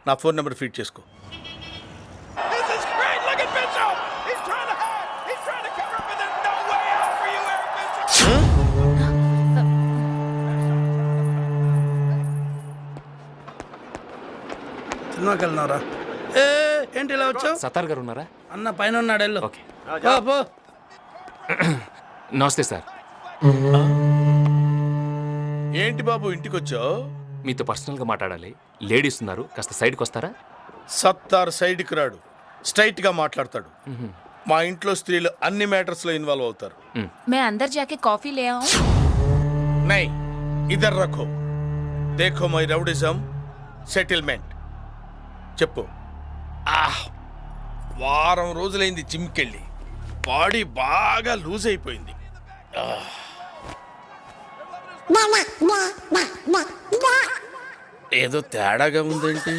నా phone number feed చేసుకో. సినిమాకి వెళ్తున్నారా? ఏంటి ఇలా వచ్చావు? సత్తార్ గారు ఉన్నారా? అన్న పైన ఉన్నాడు, వెళ్ళు. ఓకే. పో. నమస్తే సార్. ఏంటి బాబు ఇంటికి వచ్చావు? మీతో పర్సనల్గా మాట్లాడాలి. లేడీస్ ఉన్నారు, కాస్త సైడ్కి వస్తారా? సత్తార్ సైడ్కి రాడు, స్ట్రైట్గా మాట్లాడతాడు. మా ఇంట్లో స్త్రీలు అన్ని మ్యాటర్స్లో ఇన్వాల్వ్ అవుతారు. मैं अंदर जाके कॉफी ले आऊं? నై either రఖో, Dekho my rowdyism settlement. చెప్పు. వారం రోజులైంది జిమ్కెళ్ళి, బాడీ బాగా లూజ్ అయిపోయింది. ఏదో తేడాగా ఉందేంటి?